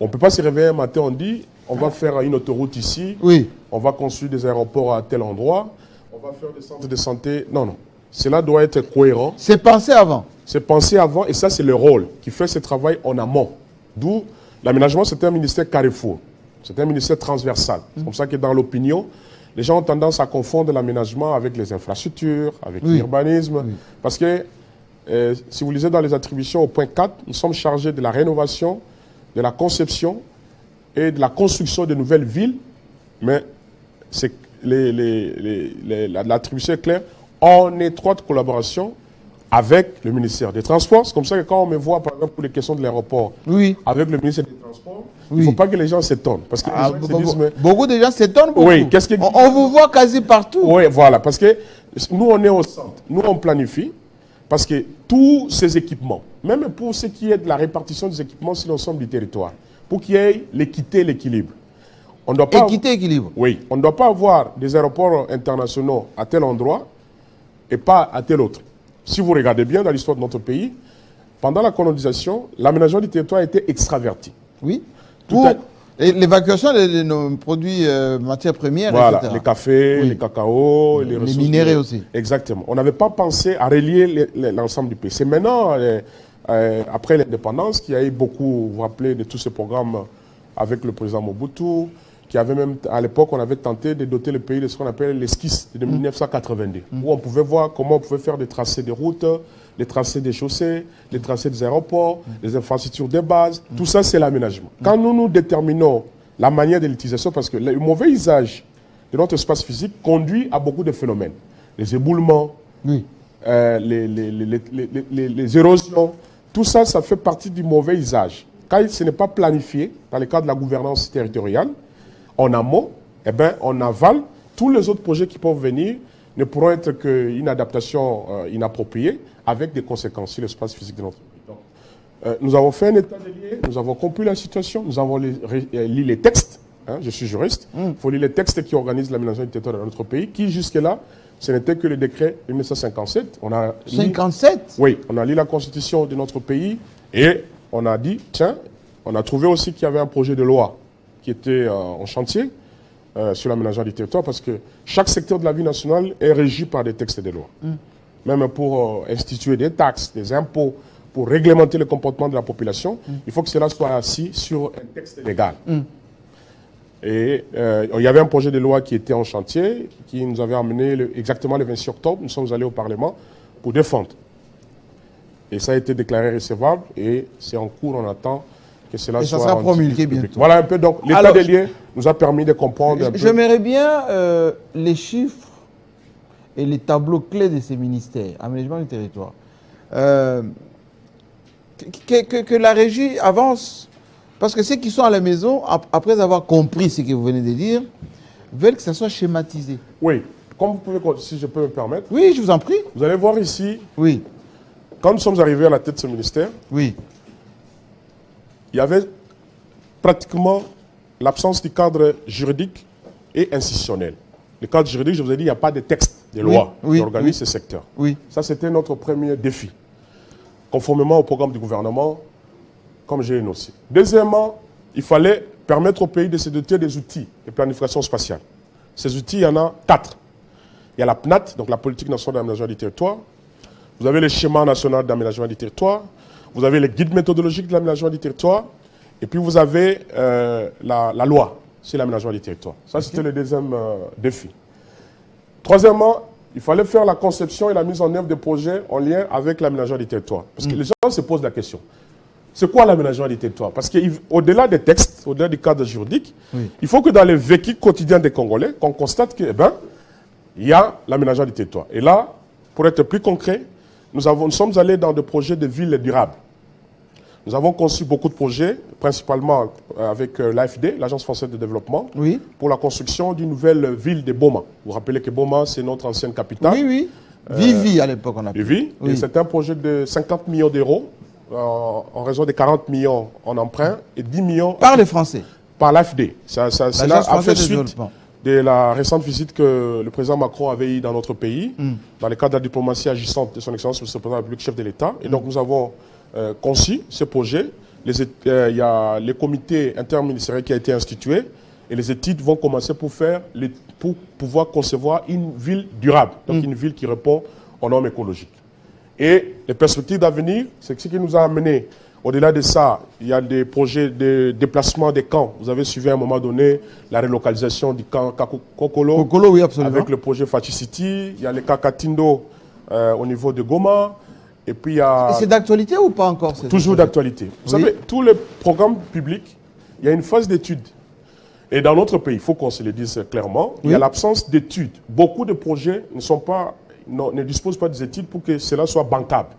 On ne peut pas se réveiller un matin, on dit, on va faire une autoroute ici, on va construire des aéroports à tel endroit, on va faire des centres de santé. Non, non. Cela doit être cohérent. C'est pensé avant. C'est pensé avant, et ça, c'est le rôle qui fait ce travail en amont. D'où l'aménagement, c'est un ministère carrefour. C'est un ministère transversal. C'est comme ça que dans l'opinion, les gens ont tendance à confondre l'aménagement avec les infrastructures, avec l'urbanisme. Parce que, si vous lisez dans les attributions au point 4, nous sommes chargés de la rénovation, de la conception et de la construction de nouvelles villes. Mais l'attribution est claire, en étroite collaboration avec le ministère des Transports. C'est comme ça que quand on me voit, par exemple, pour les questions de l'aéroport, avec le ministère des Transports, il ne faut pas que les gens s'étonnent. Parce que les gens se disent, mais... Beaucoup de gens s'étonnent. Oui, on vous voit quasi partout. Oui, voilà. Parce que nous, on est au centre. Nous, on planifie. Parce que tous ces équipements, même pour ce qui est de la répartition des équipements sur l'ensemble du territoire, pour qu'il y ait l'équité et l'équilibre. Équité et équilibre. Oui. On ne doit pas avoir des aéroports internationaux à tel endroit et pas à tel autre. Si vous regardez bien dans l'histoire de notre pays, pendant la colonisation, l'aménagement du territoire a été extraverti. Oui. L'évacuation de nos produits matières premières, voilà, etc. Les cafés, les cacao, les ressources. Les minéraux aussi. Exactement. On n'avait pas pensé à relier l'ensemble du pays. C'est maintenant, après l'indépendance, qu'il y a eu beaucoup, vous vous rappelez, de tous ces programmes avec le président Mobutu, qui avait même, à l'époque, on avait tenté de doter le pays de ce qu'on appelle l'esquisse de 1982, où on pouvait voir comment on pouvait faire des tracés de routes, les tracés des chaussées, les tracés des aéroports, les infrastructures de base. Tout ça, c'est l'aménagement. Quand nous déterminons la manière de l'utilisation, parce que le mauvais usage de notre espace physique conduit à beaucoup de phénomènes. Les éboulements, les érosions, tout ça, ça fait partie du mauvais usage. Quand ce n'est pas planifié, dans le cadre de la gouvernance territoriale, en amont, eh ben, en aval, tous les autres projets qui peuvent venir ne pourront être qu'une adaptation inappropriée avec des conséquences sur l'espace physique de notre pays. Donc, nous avons fait un état des lieux, nous avons compris la situation, nous avons lu les textes, hein, je suis juriste, il faut lire les textes qui organisent l'aménagement du territoire dans notre pays, qui jusque-là, ce n'était que le décret 1957. On a 57 ? Oui, on a lu la constitution de notre pays et on a dit, tiens, on a trouvé aussi qu'il y avait un projet de loi qui était en chantier sur l'aménagement du territoire, parce que chaque secteur de la vie nationale est régi par des textes de loi. Même pour instituer des taxes, des impôts, pour réglementer le comportement de la population, il faut que cela soit assis sur un texte légal. Et il y avait un projet de loi qui était en chantier, qui nous avait amené exactement le 26 octobre, nous sommes allés au Parlement pour défendre. Et ça a été déclaré recevable et c'est en cours, on attend que cela soit... Et ça sera promulgué bientôt. Voilà un peu, donc l'état des lieux nous a permis de comprendre un peu. J'aimerais bien les chiffres et les tableaux clés de ces ministères, aménagement du territoire. Que la régie avance, parce que ceux qui sont à la maison, après avoir compris ce que vous venez de dire, veulent que ça soit schématisé. Oui, comme vous pouvez, si je peux me permettre. Oui, je vous en prie. Vous allez voir ici, oui. Quand nous sommes arrivés à la tête de ce ministère, oui. Il y avait pratiquement l'absence du cadre juridique et institutionnel. Le cadre juridique, je vous ai dit, il n'y a pas de texte, de loi qui organise ce secteur. Oui. Ça, c'était notre premier défi, conformément au programme du gouvernement, comme j'ai énoncé. Deuxièmement, il fallait permettre au pays de se doter des outils de planification spatiale. Ces outils, il y en a 4. Il y a la PNAT, donc la politique nationale d'aménagement du territoire. Vous avez le schéma national d'aménagement du territoire. Vous avez les guides méthodologiques de l'aménagement du territoire. Et puis vous avez la loi sur l'aménagement du territoire. Ça, c'était le deuxième défi. Troisièmement, il fallait faire la conception et la mise en œuvre des projets en lien avec l'aménagement du territoire. Parce que les gens se posent la question. C'est quoi l'aménagement du territoire? Parce qu'au-delà des textes, au-delà du cadre juridique, il faut que dans le vécu quotidien des Congolais, qu'on constate que, il y a l'aménagement du territoire. Et là, pour être plus concret, nous sommes allés dans des projets de villes durables. Nous avons conçu beaucoup de projets, principalement avec l'AFD, l'Agence française de développement, pour la construction d'une nouvelle ville de Boma. Vous vous rappelez que Boma, c'est notre ancienne capitale. Oui, oui. Vivi, à l'époque, on a Vivi. Et c'est un projet de 50 millions d'euros, en raison de 40 millions en emprunt et 10 millions... Par les Français. Par l'AFD. Cela a fait suite de la récente visite que le président Macron avait eue dans notre pays, dans le cadre de la diplomatie agissante de son Excellence, le président de la République, chef de l'État. Et donc nous avons conçu ce projet il y a les comités interministériels qui a été institué et les études vont commencer pour pouvoir concevoir une ville durable, donc une ville qui répond aux normes écologiques. Et les perspectives d'avenir, c'est ce qui nous a amené. Au-delà de ça, il y a des projets de déplacement des camps. Vous avez suivi à un moment donné la relocalisation du camp Kokolo. Kokolo, oui, absolument. Avec le projet Fachi City. Il y a le cas Katindo au niveau de Goma. Et puis il y a... C'est d'actualité ou pas encore? Toujours d'actualité. Vous savez, tous les programmes publics, il y a une phase d'étude. Et dans notre pays, il faut qu'on se le dise clairement, il y a l'absence d'études. Beaucoup de projets ne disposent pas des études pour que cela soit bancable.